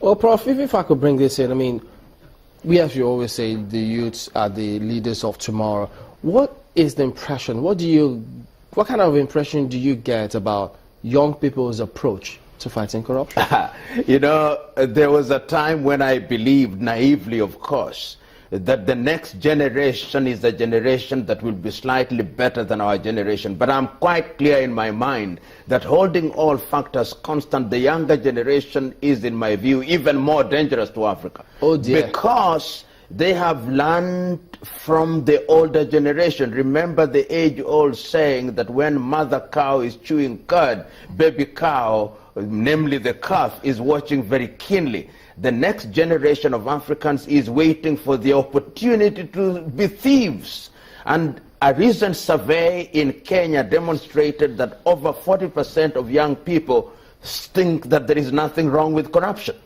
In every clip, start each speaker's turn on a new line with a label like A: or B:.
A: Well, Prof, if I could bring this in, I mean, we, as you always say, the youths are the leaders of tomorrow. What is the impression? What kind of impression do you get about young people's approach to fighting corruption?
B: You know, there was a time when I believed, naively of course, that the next generation is a generation that will be slightly better than our generation. But I'm quite clear in my mind that holding all factors constant, the younger generation is, in my view, even more dangerous to Africa.
A: Oh dear.
B: Because they have learned from the older generation. Remember the age-old saying that when mother cow is chewing cud, baby cow, namely the calf, is watching very keenly. The next generation of Africans is waiting for the opportunity to be thieves. And a recent survey in Kenya demonstrated that over 40% of young people think that there is nothing wrong with corruption.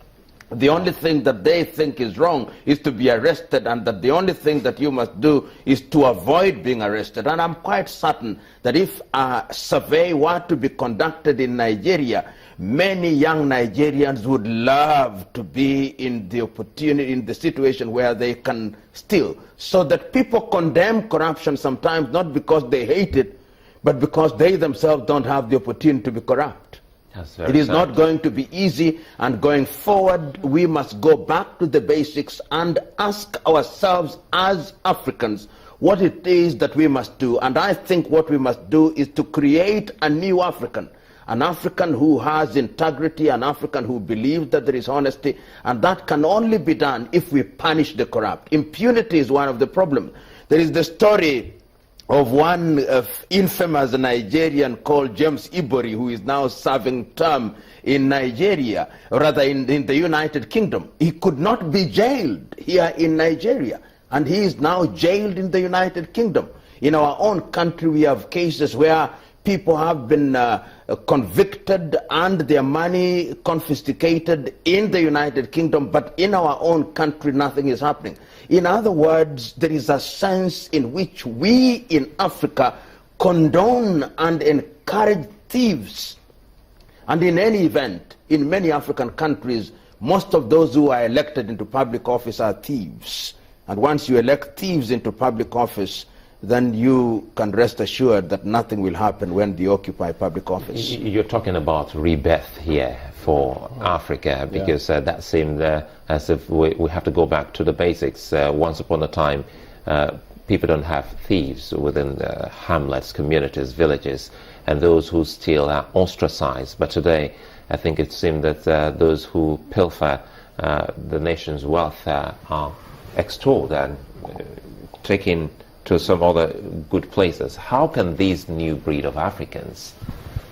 B: The only thing that they think is wrong is to be arrested, and that the only thing that you must do is to avoid being arrested. And I'm quite certain that if a survey were to be conducted in Nigeria, many young Nigerians would love to be in the opportunity, in the situation where they can steal. So that people condemn corruption sometimes not because they hate it, but because they themselves don't have the opportunity to be corrupt. It is not going to be easy, and going forward we must go back to the basics and ask ourselves as Africans what it is that we must do. And I think what we must do is to create a new African. An African who has integrity, an African who believes that there is honesty, and that can only be done if we punish the corrupt. Impunity is one of the problems. There is the story of one infamous Nigerian called James Ibori, who is now serving term in Nigeria, or rather in the United Kingdom. He could not be jailed here in Nigeria, and he is now jailed in the United Kingdom. In our own country, we have cases where people have been convicted and their money confiscated in the United Kingdom, but in our own country nothing is happening. In other words, there is a sense in which we in Africa condone and encourage thieves. And in any event, in many African countries, most of those who are elected into public office are thieves. And once you elect thieves into public office, then you can rest assured that nothing will happen when they occupy public office.
C: You're talking about rebirth here for Africa, because that seemed as if we have to go back to the basics. Once upon a time, people don't have thieves within the hamlets, communities, villages, and those who steal are ostracized. But today, I think it seemed that those who pilfer the nation's wealth are extolled and taken to some other good places. How can these new breed of Africans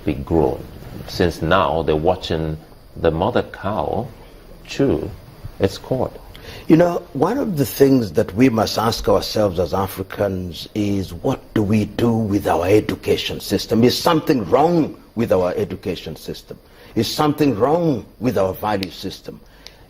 C: be grown, since now they're watching the mother cow chew its cord?
B: You know, one of the things that we must ask ourselves as Africans is, what do we do with our education system? Is something wrong with our education system? Is something wrong with our value system?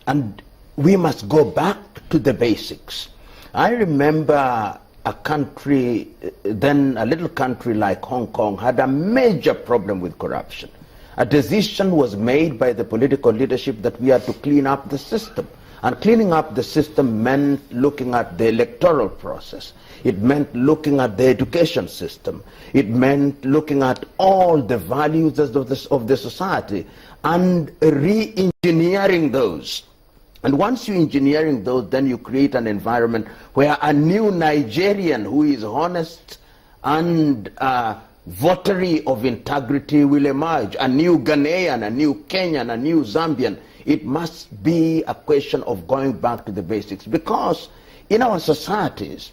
B: And we must go back to the basics. I remember a country, then a little country like Hong Kong, had a major problem with corruption. A decision was made by the political leadership that we had to clean up the system. And cleaning up the system meant looking at the electoral process. It meant looking at the education system. It meant looking at all the values of the society and re-engineering those. And once you're engineering those, then you create an environment where a new Nigerian who is honest and votary of integrity will emerge. A new Ghanaian, a new Kenyan, a new Zambian. It must be a question of going back to the basics, because in our societies,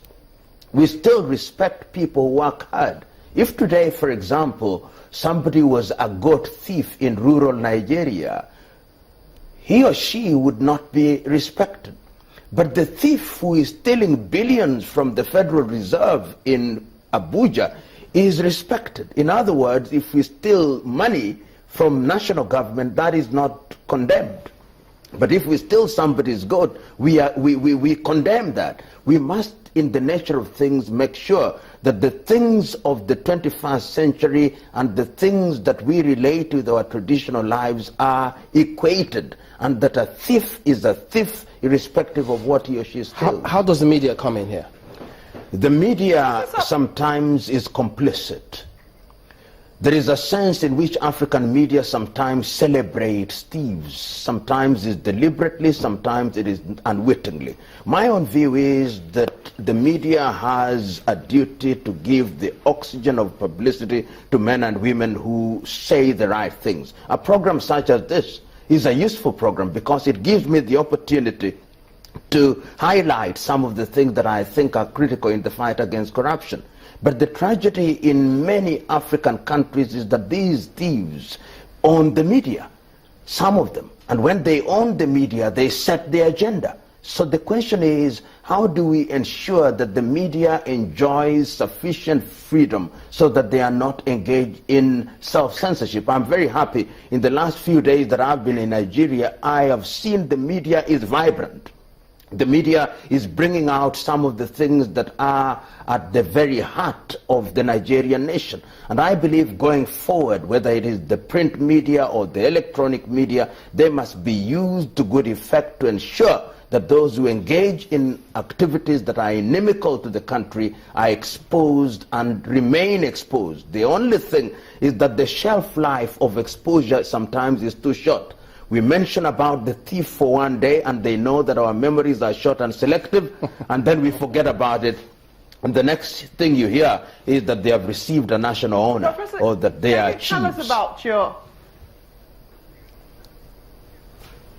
B: we still respect people who work hard. If today, for example, somebody was a goat thief in rural Nigeria, he or she would not be respected. But the thief who is stealing billions from the Federal Reserve in Abuja is respected. In other words, if we steal money from national government, that is not condemned. But if we steal somebody's goat, we condemn that. We must in the nature of things, make sure that the things of the 21st century and the things that we relate with our traditional lives are equated, and that a thief is a thief irrespective of what he or she steals.
A: How does the media come in here?
B: The media sometimes is complicit. There is a sense in which African media sometimes celebrates thieves. Sometimes it's deliberately, sometimes it is unwittingly. My own view is that the media has a duty to give the oxygen of publicity to men and women who say the right things. A program such as this is a useful program because it gives me the opportunity to highlight some of the things that I think are critical in the fight against corruption. But the tragedy in many African countries is that these thieves own the media, some of them. And when they own the media, they set the agenda. So the question is, how do we ensure that the media enjoys sufficient freedom so that they are not engaged in self-censorship? I'm very happy. In the last few days that I've been in Nigeria, I have seen the media is vibrant. The media is bringing out some of the things that are at the very heart of the Nigerian nation. And I believe going forward, whether it is the print media or the electronic media, they must be used to good effect to ensure that those who engage in activities that are inimical to the country are exposed and remain exposed. The only thing is that the shelf life of exposure sometimes is too short. We mention about the thief for one day and they know that our memories are short and selective, and then we forget about it. And the next thing you hear is that they have received a national honor,
D: Professor,
B: or that they are chiefs.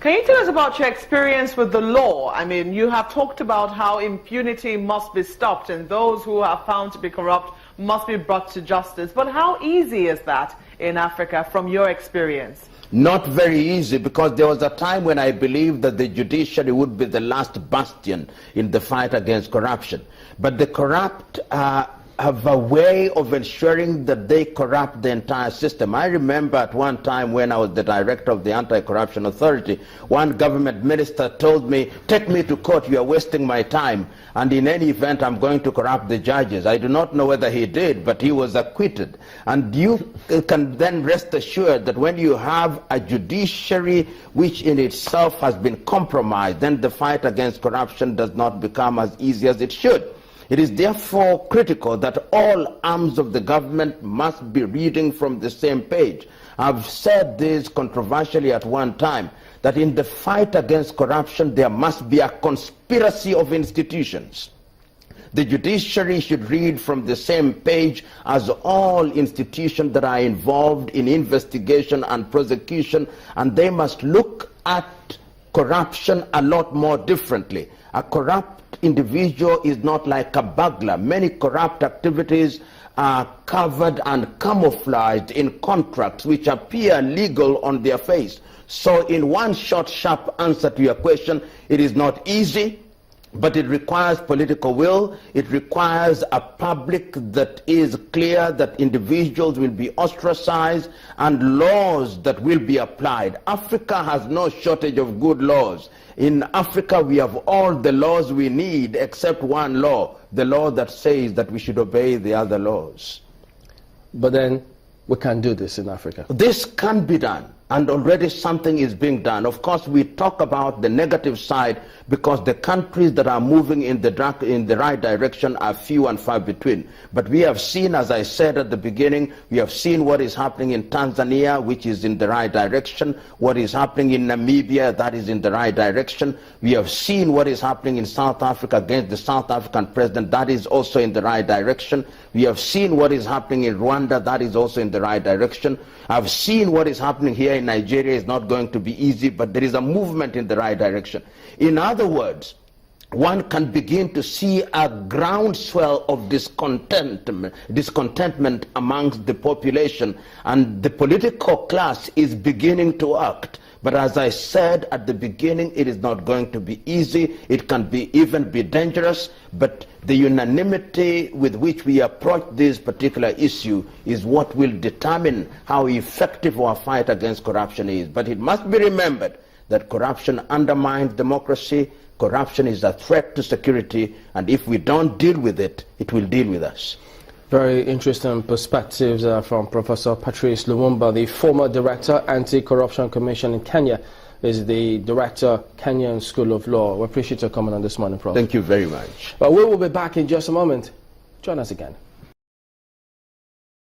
D: Can you tell us about your experience with the law? I mean, you have talked about how impunity must be stopped and those who are found to be corrupt must be brought to justice. But how easy is that in Africa from your experience?
B: Not very easy, because there was a time when I believed that the judiciary would be the last bastion in the fight against corruption. But the corrupt have a way of ensuring that they corrupt the entire system. I remember at one time when I was the director of the Anti-Corruption Authority, one government minister told me, "Take me to court, you are wasting my time, and in any event I'm going to corrupt the judges." I do not know whether he did, but he was acquitted. And you can then rest assured that when you have a judiciary which in itself has been compromised, then the fight against corruption does not become as easy as it should. It is therefore critical that all arms of the government must be reading from the same page. I've said this controversially at one time, that in the fight against corruption there must be a conspiracy of institutions. The judiciary should read from the same page as all institutions that are involved in investigation and prosecution, and they must look at corruption a lot more differently. A corrupt individual is not like a burglar. Many corrupt activities are covered and camouflaged in contracts which appear legal on their face. So in one short, sharp answer to your question, it is not easy, but it requires political will. It requires a public that is clear, that individuals will be ostracized, and laws that will be applied. Africa has no shortage of good laws. In Africa, we have all the laws we need except one law, the law that says that we should obey the other laws.
A: But then we can't do this in Africa.
B: This can be done, and already something is being done. Of course, we talk about the negative side because the countries that are moving in the right direction are few and far between. But we have seen, as I said at the beginning, we have seen what is happening in Tanzania, which is in the right direction. What is happening in Namibia, that is in the right direction. We have seen what is happening in South Africa against the South African president, that is also in the right direction. We have seen what is happening in Rwanda, that is also in the right direction. I've seen what is happening here in Nigeria. Is not going to be easy, but there is a movement in the right direction. In other words, one can begin to see a groundswell of discontentment amongst the population, and the political class is beginning to act. But as I said at the beginning, it is not going to be easy. It can even be dangerous. But the unanimity with which we approach this particular issue is what will determine how effective our fight against corruption is. But it must be remembered that corruption undermines democracy, corruption is a threat to security, and if we don't deal with it, it will deal with us.
A: Very interesting perspectives from Professor Patrice Lumumba, the former Director, Anti-Corruption Commission in Kenya, is the Director, Kenyan School of Law. We appreciate your comment on this morning, Prof.
B: Thank you very much.
A: But we will be back in just a moment. Join us again.